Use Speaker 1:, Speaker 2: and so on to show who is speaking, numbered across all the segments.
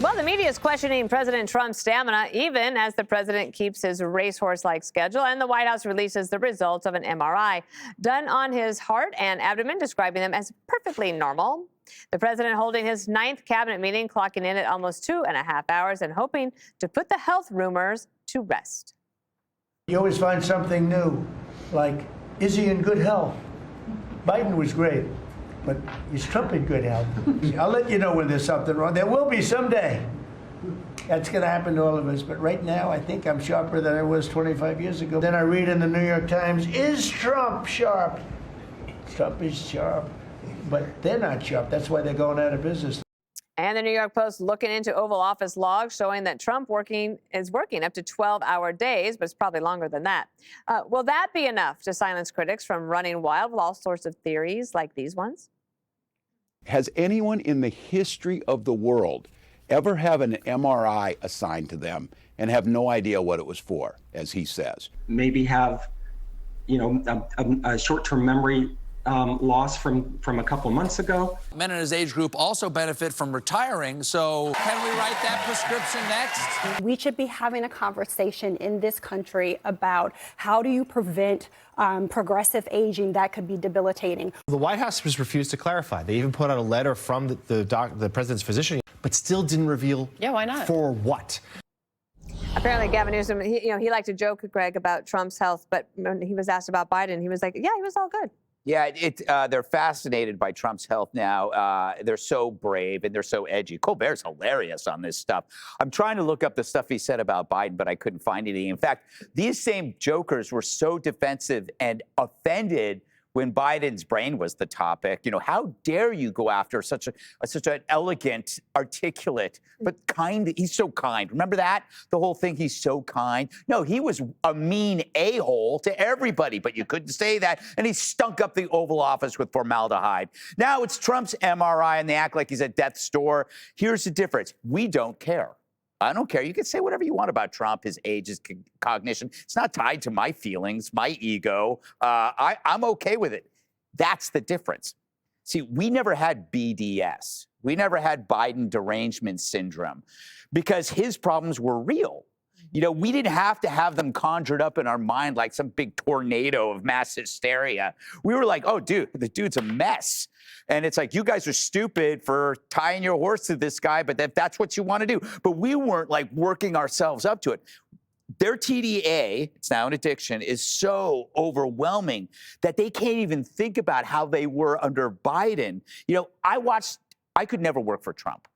Speaker 1: Well, the media is questioning President Trump's stamina, even as the president keeps his racehorse-like schedule, and the White House releases the results of an MRI done on his heart and abdomen, describing them as perfectly normal. The president holding his 9th cabinet meeting, clocking in at almost 2.5 hours and hoping to put the health rumors to rest.
Speaker 2: You always find something new, like, is he in good health? Biden was great. But is Trump in good health? I'll let you know when there's something wrong. There will be someday. That's going to happen to all of us. But right now, I think I'm sharper than I was 25 years ago. Then I read in the New York Times, is Trump sharp? Trump is sharp. But they're not sharp. That's why they're going out of business.
Speaker 1: And the New York Post looking into Oval Office logs showing that Trump is working up to 12-hour days, but it's probably longer than that. Will that be enough to silence critics from running wild with all sorts of theories like these ones?
Speaker 3: Has anyone in the history of the world ever have an MRI assigned to them and have no idea what it was for, as he says?
Speaker 4: Maybe have, a short-term memory loss from a couple months ago.
Speaker 5: Men in his age group also benefit from retiring, so can we write that prescription next?
Speaker 6: We should be having a conversation in this country about how do you prevent progressive aging that could be debilitating.
Speaker 7: The White House has refused to clarify. They even put out a letter from the president's physician, but still didn't reveal
Speaker 8: why not?
Speaker 7: For what.
Speaker 1: Apparently, Gavin Newsom, he liked to joke, Greg, about Trump's health, but when he was asked about Biden, he was like, yeah, he was all good.
Speaker 9: Yeah, they're fascinated by Trump's health now. They're so brave and they're so edgy. Colbert's hilarious on this stuff. I'm trying to look up the stuff he said about Biden, but I couldn't find anything. In fact, these same jokers were so defensive and offended when Biden's brain was the topic. How dare you go after such an elegant, articulate, but kind? He's so kind. Remember that? The whole thing, he's so kind. No, he was a mean a-hole to everybody, but you couldn't say that. And he stunk up the Oval Office with formaldehyde. Now it's Trump's MRI, and they act like he's at death's door. Here's the difference. We don't care. I don't care. You can say whatever you want about Trump, his age, his cognition. It's not tied to my feelings, my ego. I'm okay with it. That's the difference. See, we never had BDS. We never had Biden derangement syndrome because his problems were real. We didn't have to have them conjured up in our mind like some big tornado of mass hysteria. We were like, oh, dude, the dude's a mess. And it's like, you guys are stupid for tying your horse to this guy, but that's what you want to do. But we weren't like working ourselves up to it. Their TDA, it's now an addiction, is so overwhelming that they can't even think about how they were under Biden. I could never work for Trump.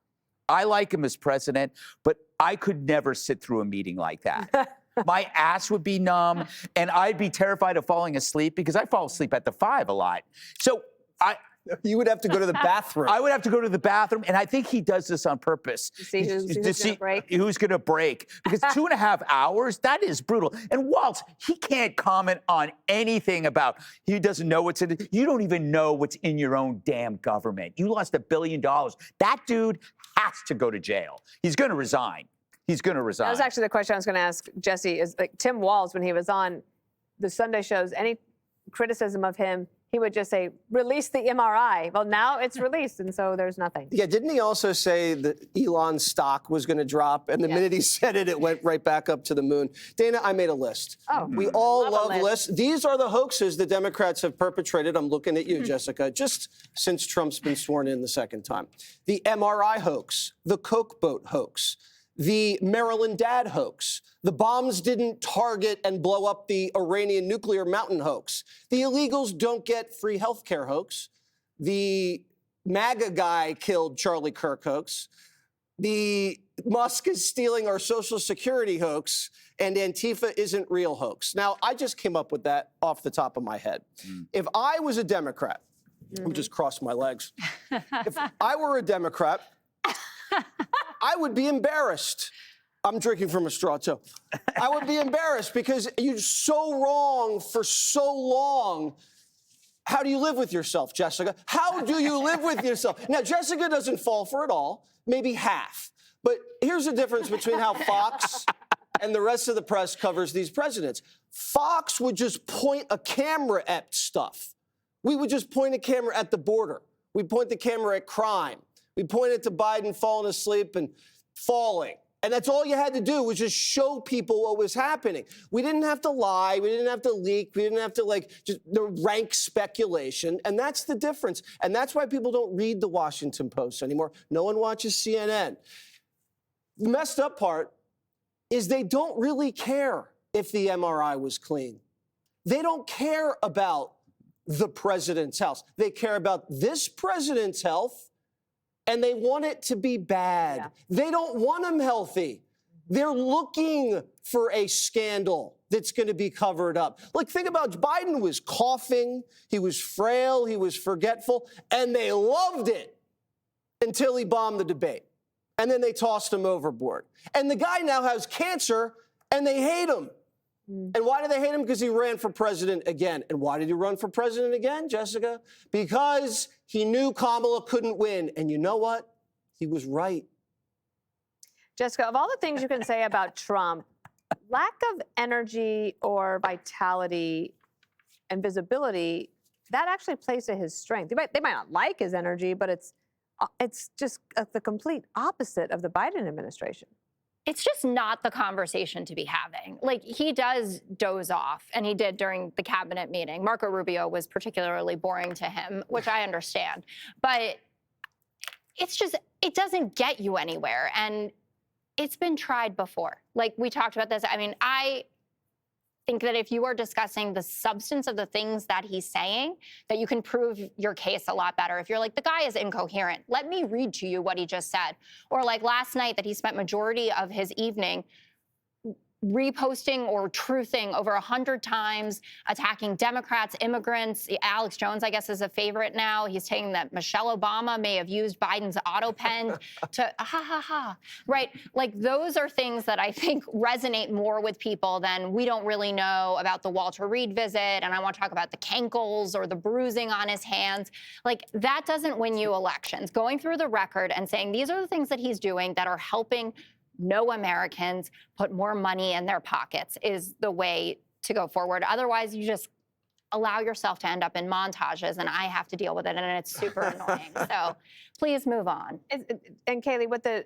Speaker 9: I like him as president, but I could never sit through a meeting like that. My ass would be numb, and I'd be terrified of falling asleep because I fall asleep at the 5 a lot. So
Speaker 10: you would have to go to the bathroom.
Speaker 9: I would have to go to the bathroom, and I think he does this on purpose.
Speaker 1: To see who's going to break.
Speaker 9: Who's going to break. Because 2.5 hours, that is brutal. And Waltz, he can't comment on anything about, he doesn't know what's in it. You don't even know what's in your own damn government. You lost $1 billion. That dude has to go to jail. He's going to resign. He's going to resign.
Speaker 1: That was actually the question I was going to ask Jesse, is like Tim Walz, when he was on the Sunday shows, any criticism of him, he would just say, release the MRI. Well, now it's released, and so there's nothing.
Speaker 10: Yeah, didn't he also say that Elon's stock was going to drop? And the minute he said it, it went right back up to the moon. Dana, I made a list.
Speaker 1: Oh,
Speaker 10: we all love lists. These are the hoaxes the Democrats have perpetrated. I'm looking at you, Jessica, just since Trump's been sworn in the second time. The MRI hoax, the Coke boat hoax, the Maryland dad hoax, the bombs didn't target and blow up the Iranian nuclear mountain hoax, the illegals don't get free health care hoax, the MAGA guy killed Charlie Kirk hoax, the Musk is stealing our Social Security hoax, and Antifa isn't real hoax. Now, I just came up with that off the top of my head. If I was a Democrat, let me just cross my legs. If I were a Democrat, I would be embarrassed. I'm drinking from a straw, too. I would be embarrassed because you're so wrong for so long. How do you live with yourself, Jessica? How do you live with yourself? Now, Jessica doesn't fall for it all, maybe half. But here's the difference between how Fox and the rest of the press covers these presidents. Fox would just point a camera at stuff. We would just point a camera at the border. We'd point the camera at crime. We pointed to Biden falling asleep and falling. And that's all you had to do was just show people what was happening. We didn't have to lie. We didn't have to leak. We didn't have to just the rank speculation. And that's the difference. And that's why people don't read the Washington Post anymore. No one watches CNN. The messed up part is they don't really care if the MRI was clean. They don't care about the president's health. They care about this president's health, and they want it to be bad. Yeah. They don't want him healthy. They're looking for a scandal that's going to be covered up. Like, think about Biden was coughing, he was frail, he was forgetful, and they loved it until he bombed the debate. And then they tossed him overboard. And the guy now has cancer, and they hate him. And why do they hate him? Because he ran for president again. And why did he run for president again, Jessica? Because he knew Kamala couldn't win. And you know what? He was right.
Speaker 1: Jessica, of all the things you can say about Trump, lack of energy or vitality and visibility, that actually plays to his strength. They might not like his energy, but it's just the complete opposite of the Biden administration.
Speaker 8: It's just not the conversation to be having. Like, he does doze off, and he did during the cabinet meeting. Marco Rubio was particularly boring to him, which I understand. But it's just, it doesn't get you anywhere. And it's been tried before. Like, we talked about this. I mean, I think that if you are discussing the substance of the things that he's saying, that you can prove your case a lot better. If you're like, the guy is incoherent, let me read to you what he just said. Or like last night, that he spent majority of his evening reposting or truthing over 100 times, attacking Democrats, immigrants. Alex Jones, I guess, is a favorite now. He's saying that Michelle Obama may have used Biden's auto pen to right? Like, those are things that I think resonate more with people than we don't really know about the Walter Reed visit, and I want to talk about the cankles or the bruising on his hands. Like, that doesn't win you elections. Going through the record and saying these are the things that he's doing that are helping no Americans put more money in their pockets is the way to go forward. Otherwise, you just allow yourself to end up in montages, and I have to deal with it, and it's super annoying. So please move on.
Speaker 1: And Kayleigh, what the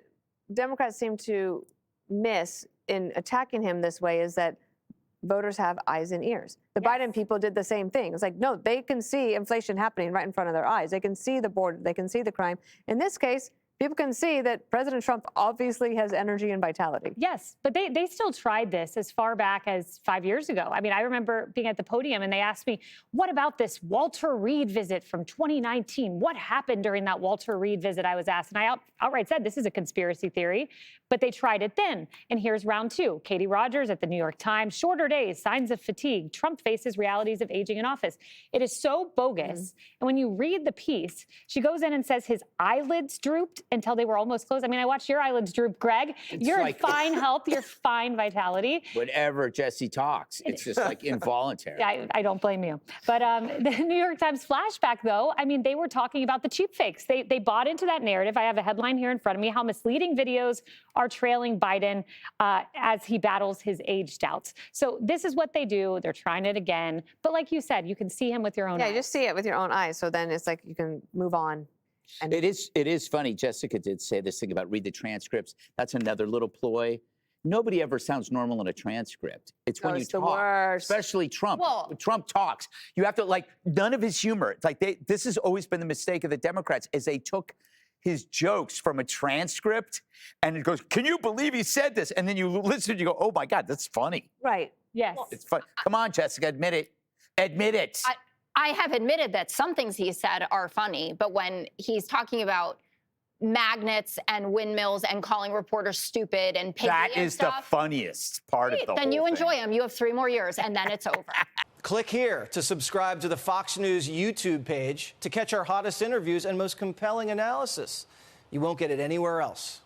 Speaker 1: Democrats seem to miss in attacking him this way is that voters have eyes and ears. The Biden people did the same thing. It's like, no, they can see inflation happening right in front of their eyes. They can see the border. They can see the crime. In this case, people can see that President Trump obviously has energy and vitality.
Speaker 11: Yes, but they still tried this as far back as 5 years ago. I mean, I remember being at the podium and they asked me, what about this Walter Reed visit from 2019? What happened during that Walter Reed visit, I was asked. And I outright said, this is a conspiracy theory. But they tried it then. And here's round two. Katie Rogers at the New York Times, shorter days, signs of fatigue. Trump faces realities of aging in office. It is so bogus. And when you read the piece, she goes in and says his eyelids drooped until they were almost closed. I mean, I watched your eyelids droop, Greg. You're in fine health. You're fine vitality.
Speaker 9: Whenever Jesse talks, it's just like involuntary.
Speaker 11: Yeah, I don't blame you. But the New York Times flashback, though, I mean, they were talking about the cheap fakes. They bought into that narrative. I have a headline here in front of me, how misleading videos are trailing Biden as he battles his age doubts. So this is what they do. They're trying it again. But like you said, you can see him with your own eyes.
Speaker 1: Yeah, you just see it with your own eyes. So then it's like you can move on. And
Speaker 9: It is funny. Jessica did say this thing about read the transcripts. That's another little ploy. Nobody ever sounds normal in a transcript. It's when you
Speaker 1: it's the
Speaker 9: talk,
Speaker 1: worst.
Speaker 9: especially Trump.
Speaker 8: Well-
Speaker 9: When Trump talks, you have to, like, none of his humor. It's like this has always been the mistake of the Democrats, is they took his jokes from a transcript and it goes, can you believe he said this? And then you listen and you go, oh my God, that's funny.
Speaker 1: right.
Speaker 11: Yes.
Speaker 9: It's fun. Come on, Jessica, admit it. Admit it.
Speaker 8: I have admitted that some things he said are funny, but when he's talking about magnets and windmills and calling reporters stupid and piggy
Speaker 9: That
Speaker 8: and
Speaker 9: is
Speaker 8: stuff,
Speaker 9: the funniest part of the
Speaker 8: then you
Speaker 9: whole
Speaker 8: enjoy
Speaker 9: thing.
Speaker 8: him. You have 3 more years, and then it's over.
Speaker 10: Click here to subscribe to the Fox News YouTube page to catch our hottest interviews and most compelling analysis. You won't get it anywhere else.